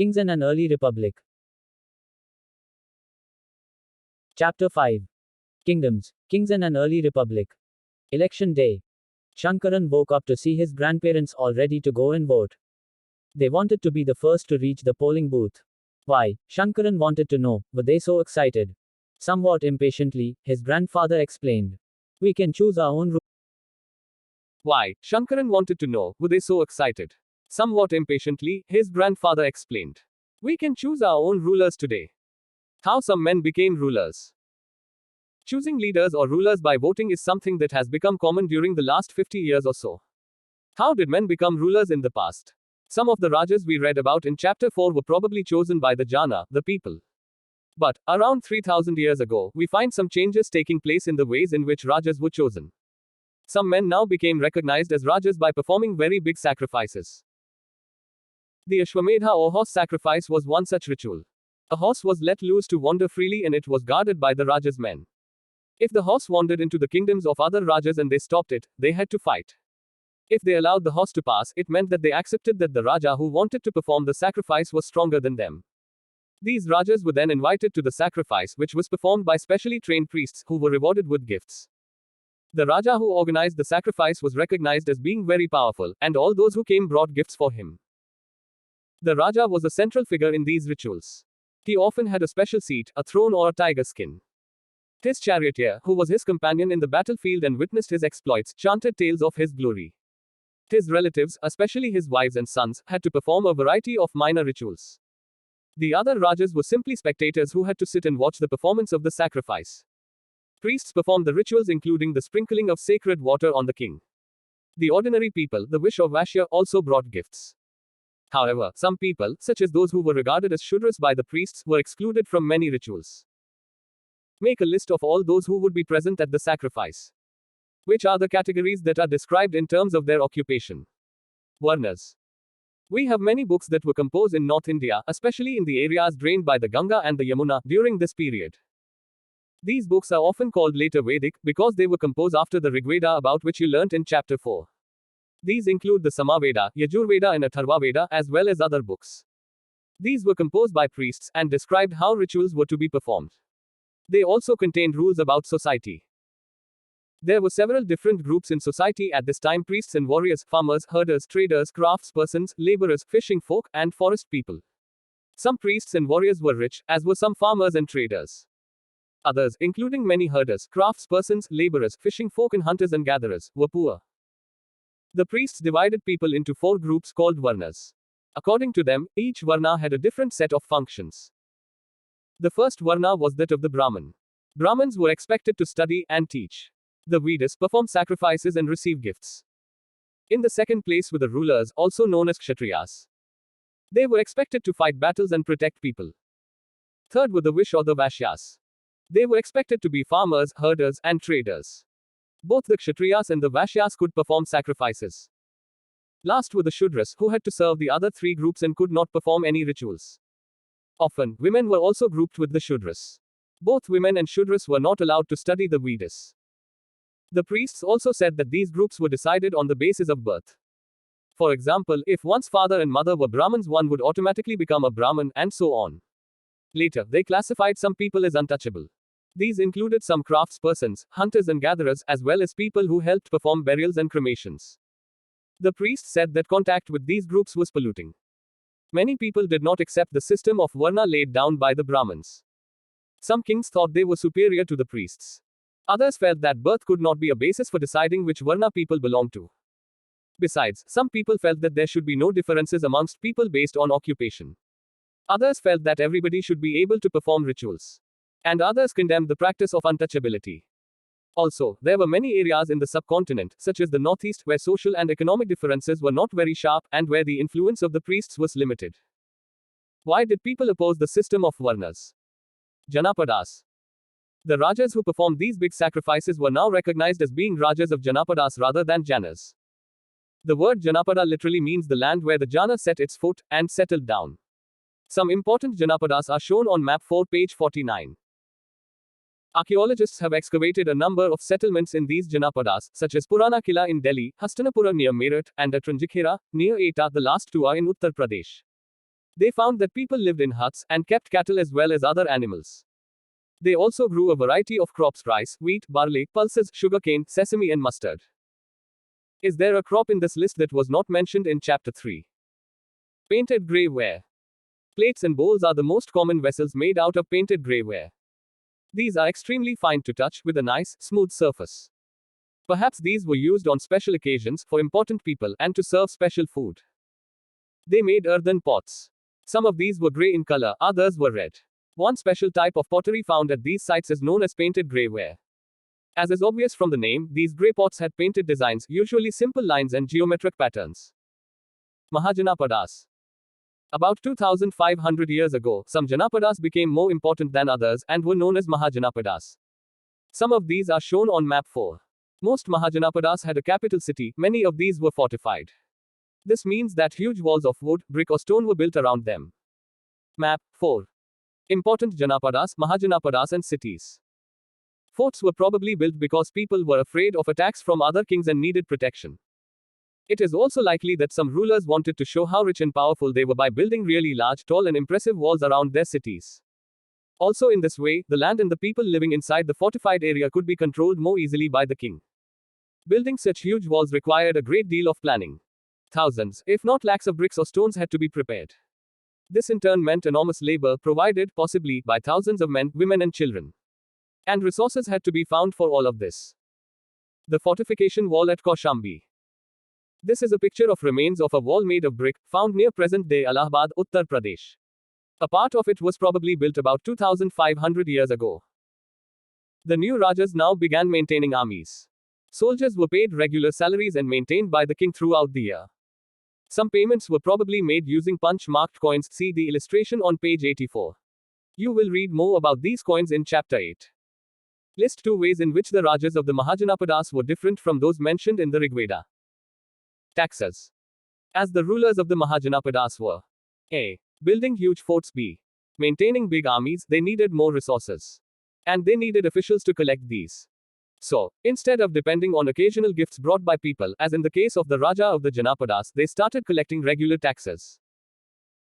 Kings and an Early Republic. Chapter 5. Kingdoms, Kings and an Early Republic. Election Day. Shankaran woke up to see his grandparents all ready to go and vote. They wanted to be the first to reach the polling booth. Why? Shankaran wanted to know. Were they so excited? Somewhat impatiently, his grandfather explained. We can choose our own rule. Why? Shankaran wanted to know. Were they so excited? Somewhat impatiently, his grandfather explained. We can choose our own rulers today. How some men became rulers. Choosing leaders or rulers by voting is something that has become common during the last 50 years or so. How did men become rulers in the past? Some of the Rajas we read about in Chapter 4 were probably chosen by the Jana, the people. But, around 3000 years ago, we find some changes taking place in the ways in which Rajas were chosen. Some men now became recognized as Rajas by performing very big sacrifices. The Ashwamedha or horse sacrifice was one such ritual. A horse was let loose to wander freely and it was guarded by the Raja's men. If the horse wandered into the kingdoms of other Rajas and they stopped it, they had to fight. If they allowed the horse to pass, it meant that they accepted that the Raja who wanted to perform the sacrifice was stronger than them. These Rajas were then invited to the sacrifice, which was performed by specially trained priests, who were rewarded with gifts. The Raja who organized the sacrifice was recognized as being very powerful, and all those who came brought gifts for him. The Raja was a central figure in these rituals. He often had a special seat, a throne or a tiger skin. His charioteer, who was his companion in the battlefield and witnessed his exploits, chanted tales of his glory. His relatives, especially his wives and sons, had to perform a variety of minor rituals. The other Rajas were simply spectators who had to sit and watch the performance of the sacrifice. Priests performed the rituals, including the sprinkling of sacred water on the king. The ordinary people, the Vish or Vashya, also brought gifts. However, some people, such as those who were regarded as Shudras by the priests, were excluded from many rituals. Make a list of all those who would be present at the sacrifice. Which are the categories that are described in terms of their occupation? Varnas. We have many books that were composed in North India, especially in the areas drained by the Ganga and the Yamuna, during this period. These books are often called later Vedic, because they were composed after the Rigveda, about which you learnt in Chapter 4. These include the Samaveda, Yajurveda and Atharvaveda, as well as other books. These were composed by priests, and described how rituals were to be performed. They also contained rules about society. There were several different groups in society at this time: priests and warriors, farmers, herders, traders, craftspersons, laborers, fishing folk, and forest people. Some priests and warriors were rich, as were some farmers and traders. Others, including many herders, craftspersons, laborers, fishing folk and hunters and gatherers, were poor. The priests divided people into 4 groups called Varnas. According to them, each Varna had a different set of functions. The first Varna was that of the Brahman. Brahmins were expected to study and teach. The Vedas perform sacrifices and receive gifts. In the second place were the rulers, also known as Kshatriyas. They were expected to fight battles and protect people. Third were the Vish or the Vashyas. They were expected to be farmers, herders, and traders. Both the Kshatriyas and the Vashyas could perform sacrifices. Last were the Shudras, who had to serve the other 3 groups and could not perform any rituals. Often, women were also grouped with the Shudras. Both women and Shudras were not allowed to study the Vedas. The priests also said that these groups were decided on the basis of birth. For example, if one's father and mother were Brahmins, one would automatically become a Brahmin, and so on. Later, they classified some people as untouchable. These included some craftspersons, hunters and gatherers, as well as people who helped perform burials and cremations. The priests said that contact with these groups was polluting. Many people did not accept the system of Varna laid down by the Brahmins. Some kings thought they were superior to the priests. Others felt that birth could not be a basis for deciding which Varna people belonged to. Besides, some people felt that there should be no differences amongst people based on occupation. Others felt that everybody should be able to perform rituals. And others condemned the practice of untouchability. Also, there were many areas in the subcontinent, such as the northeast, where social and economic differences were not very sharp, and where the influence of the priests was limited. Why did people oppose the system of Varnas? Janapadas. The Rajas who performed these big sacrifices were now recognized as being Rajas of Janapadas rather than Janas. The word Janapada literally means the land where the Jana set its foot and settled down. Some important Janapadas are shown on map 4, page 49. Archaeologists have excavated a number of settlements in these Janapadas, such as Purana Kila in Delhi, Hastanapura near Meerut, and Atranjikhera, near Etah. The last 2 are in Uttar Pradesh. They found that people lived in huts and kept cattle as well as other animals. They also grew a variety of crops: rice, wheat, barley, pulses, sugarcane, sesame, and mustard. Is there a crop in this list that was not mentioned in Chapter 3? Painted grey ware. Plates and bowls are the most common vessels made out of painted grey ware. These are extremely fine to touch, with a nice, smooth surface. Perhaps these were used on special occasions, for important people, and to serve special food. They made earthen pots. Some of these were grey in color, others were red. One special type of pottery found at these sites is known as painted grey ware. As is obvious from the name, these grey pots had painted designs, usually simple lines and geometric patterns. Mahajanapadas. About 2500 years ago, some Janapadas became more important than others, and were known as Mahajanapadas. Some of these are shown on map 4. Most Mahajanapadas had a capital city, many of these were fortified. This means that huge walls of wood, brick or stone were built around them. Map 4. Important Janapadas, Mahajanapadas and cities. Forts were probably built because people were afraid of attacks from other kings and needed protection. It is also likely that some rulers wanted to show how rich and powerful they were by building really large, tall and impressive walls around their cities. Also in this way, the land and the people living inside the fortified area could be controlled more easily by the king. Building such huge walls required a great deal of planning. Thousands, if not lakhs of bricks or stones had to be prepared. This in turn meant enormous labor, provided, possibly, by thousands of men, women and children. And resources had to be found for all of this. The fortification wall at Koshambi. This is a picture of remains of a wall made of brick, found near present-day Allahabad, Uttar Pradesh. A part of it was probably built about 2500 years ago. The new Rajas now began maintaining armies. Soldiers were paid regular salaries and maintained by the king throughout the year. Some payments were probably made using punch-marked coins. See the illustration on page 84. You will read more about these coins in Chapter 8. List 2 ways in which the Rajas of the Mahajanapadas were different from those mentioned in the Rigveda. Taxes. As the rulers of the Mahajanapadas were A. Building huge forts, B. Maintaining big armies, they needed more resources. And they needed officials to collect these. So, instead of depending on occasional gifts brought by people, as in the case of the Raja of the Janapadas, they started collecting regular taxes.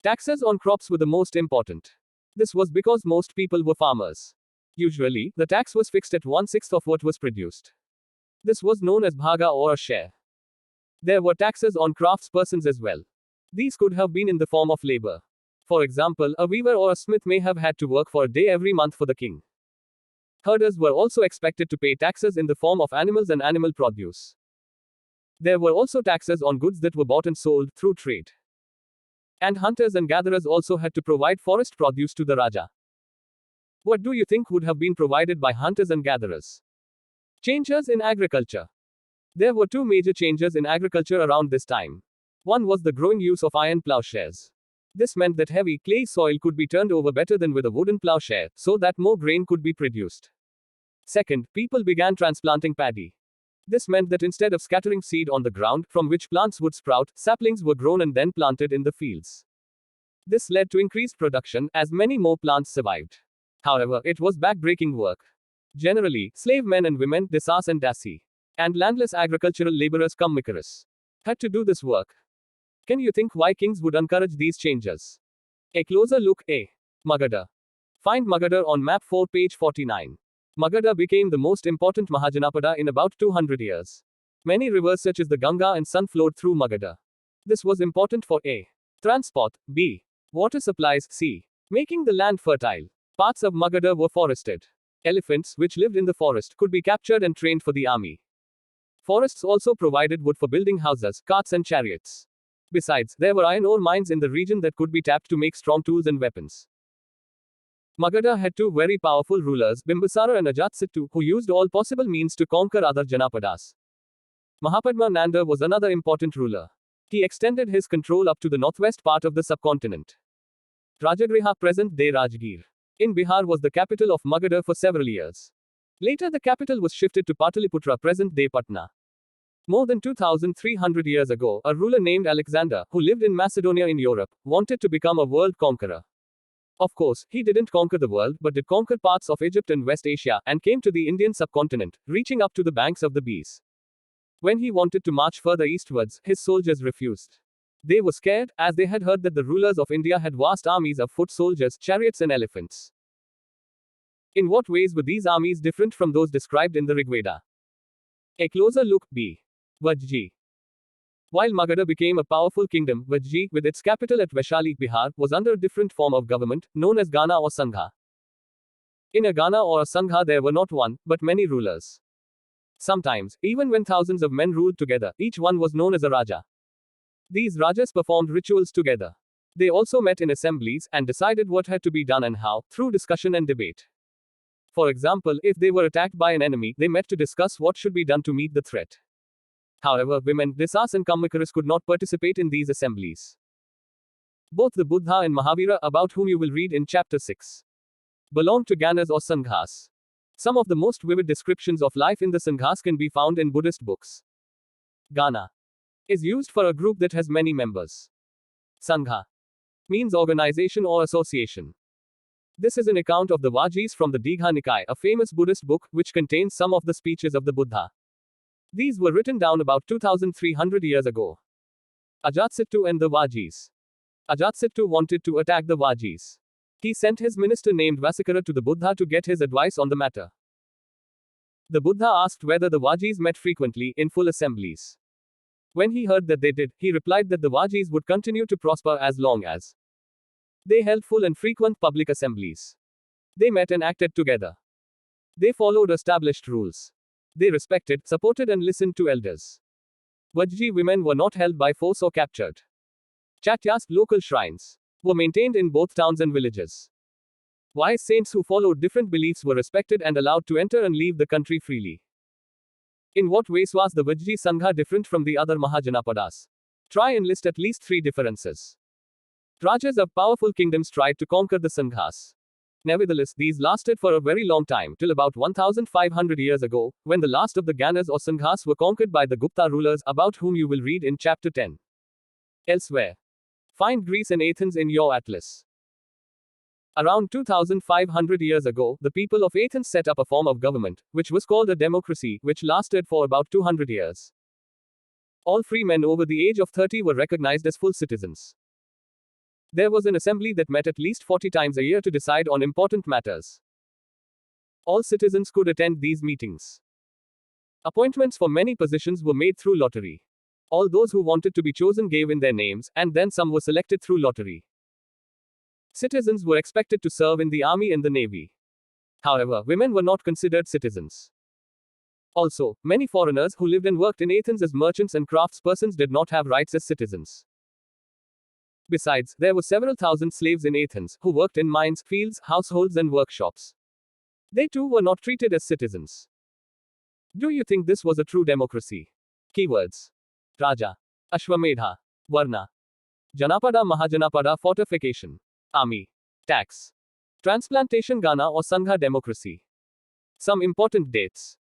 Taxes on crops were the most important. This was because most people were farmers. Usually, the tax was fixed at 1/6 of what was produced. This was known as bhaga or a share. There were taxes on craftspersons as well. These could have been in the form of labor. For example, a weaver or a smith may have had to work for a day every month for the king. Herders were also expected to pay taxes in the form of animals and animal produce. There were also taxes on goods that were bought and sold through trade. And hunters and gatherers also had to provide forest produce to the Raja. What do you think would have been provided by hunters and gatherers? Changes in agriculture. There were two major changes in agriculture around this time. One was the growing use of iron plowshares. This meant that heavy, clay soil could be turned over better than with a wooden plowshare, so that more grain could be produced. Second, people began transplanting paddy. This meant that instead of scattering seed on the ground, from which plants would sprout, saplings were grown and then planted in the fields. This led to increased production, as many more plants survived. However, it was back-breaking work. Generally, slave men and women, dasas and dasi, and landless agricultural laborers cum mikaras, had to do this work. Can you think why kings would encourage these changes? A closer look. A. Magadha. Find Magadha on map 4, page 49. Magadha became the most important Mahajanapada in about 200 years. Many rivers such as the Ganga and Sun flowed through Magadha. This was important for A. Transport, B. Water supplies, C. Making the land fertile. Parts of Magadha were forested. Elephants, which lived in the forest, could be captured and trained for the army. Forests also provided wood for building houses, carts and chariots. Besides, there were iron ore mines in the region that could be tapped to make strong tools and weapons. Magadha had two very powerful rulers, Bimbisara and Ajat Situ, who used all possible means to conquer other Janapadas. Mahapadma Nanda was another important ruler. He extended his control up to the northwest part of the subcontinent. Rajagriha, present-day Rajgir, in Bihar, was the capital of Magadha for several years. Later the capital was shifted to Pataliputra, present-day Patna. More than 2,300 years ago, a ruler named Alexander, who lived in Macedonia in Europe, wanted to become a world conqueror. Of course, he didn't conquer the world, but did conquer parts of Egypt and West Asia, and came to the Indian subcontinent, reaching up to the banks of the Beas. When he wanted to march further eastwards, his soldiers refused. They were scared, as they had heard that the rulers of India had vast armies of foot soldiers, chariots, and elephants. In what ways were these armies different from those described in the Rigveda? A closer look. B. Vaajis. While Magadha became a powerful kingdom, Vaajis, with its capital at Vaishali, Bihar, was under a different form of government, known as Gana or Sangha. In a Gana or a Sangha there were not one, but many rulers. Sometimes, even when thousands of men ruled together, each one was known as a Raja. These Rajas performed rituals together. They also met in assemblies, and decided what had to be done and how, through discussion and debate. For example, if they were attacked by an enemy, they met to discuss what should be done to meet the threat. However, women, Disas and Kamakaras could not participate in these assemblies. Both the Buddha and Mahavira, about whom you will read in Chapter 6, belonged to Ganas or Sanghas. Some of the most vivid descriptions of life in the Sanghas can be found in Buddhist books. Gana is used for a group that has many members. Sangha means organization or association. This is an account of the Vaajis from the Digha Nikaya, a famous Buddhist book, which contains some of the speeches of the Buddha. These were written down about 2300 years ago. Ajat Situ and the Vaajis. Ajat Situ wanted to attack the Vaajis. He sent his minister named Vasikara to the Buddha to get his advice on the matter. The Buddha asked whether the Vaajis met frequently, in full assemblies. When he heard that they did, he replied that the Vaajis would continue to prosper as long as they held full and frequent public assemblies. They met and acted together. They followed established rules. They respected, supported, and listened to elders. Vaajji women were not held by force or captured. Chatyas, local shrines, were maintained in both towns and villages. Wise saints who followed different beliefs were respected and allowed to enter and leave the country freely. In what ways was the Vaajji Sangha different from the other Mahajanapadas? Try and list at least 3 differences. Rajas of powerful kingdoms tried to conquer the Sanghas. Nevertheless, these lasted for a very long time, till about 1500 years ago, when the last of the Ganas or Sanghas were conquered by the Gupta rulers, about whom you will read in Chapter 10. Elsewhere. Find Greece and Athens in your atlas. Around 2500 years ago, the people of Athens set up a form of government, which was called a democracy, which lasted for about 200 years. All free men over the age of 30 were recognized as full citizens. There was an assembly that met at least 40 times a year to decide on important matters. All citizens could attend these meetings. Appointments for many positions were made through lottery. All those who wanted to be chosen gave in their names, and then some were selected through lottery. Citizens were expected to serve in the army and the navy. However, women were not considered citizens. Also, many foreigners who lived and worked in Athens as merchants and craftspersons did not have rights as citizens. Besides, there were several thousand slaves in Athens, who worked in mines, fields, households, and workshops. They too were not treated as citizens. Do you think this was a true democracy? Keywords: Raja, Ashwamedha, Varna, Janapada, Mahajanapada, Fortification, Army, Tax, Transplantation, Gana or Sangha democracy. Some important dates: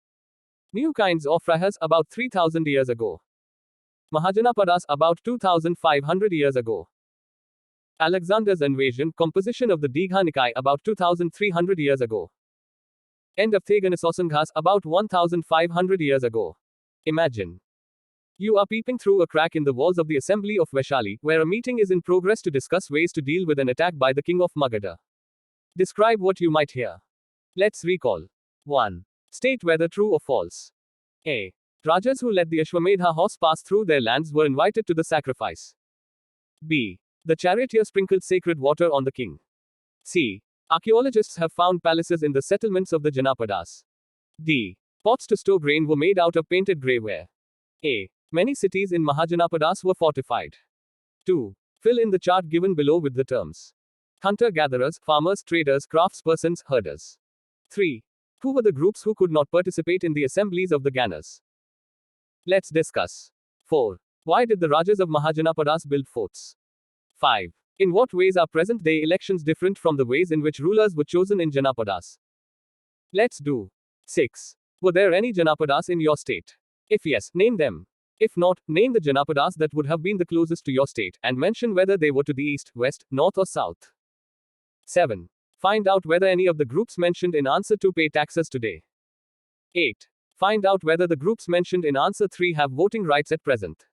New kinds of Rajas, about 3000 years ago. Mahajanapadas, about 2500 years ago. Alexander's invasion, composition of the Digha Nikaya, about 2300 years ago. End of Theganisosanghas, about 1500 years ago. Imagine you are peeping through a crack in the walls of the assembly of Vaishali, where a meeting is in progress to discuss ways to deal with an attack by the king of Magadha. Describe what you might hear. Let's recall. 1. State whether true or false. A. Rajas who let the Ashwamedha horse pass through their lands were invited to the sacrifice. B. The charioteer sprinkled sacred water on the king. C. Archaeologists have found palaces in the settlements of the Janapadas. D. Pots to store grain were made out of painted grey ware. A. Many cities in Mahajanapadas were fortified. 2. Fill in the chart given below with the terms: hunter-gatherers, farmers, traders, craftspersons, herders. 3. Who were the groups who could not participate in the assemblies of the Ganas? Let's discuss. 4. Why did the Rajas of Mahajanapadas build forts? 5. In what ways are present-day elections different from the ways in which rulers were chosen in Janapadas? Let's do. 6. Were there any Janapadas in your state? If yes, name them. If not, name the Janapadas that would have been the closest to your state, and mention whether they were to the east, west, north, or south. 7. Find out whether any of the groups mentioned in answer 2 pay taxes today. 8. Find out whether the groups mentioned in answer 3 have voting rights at present.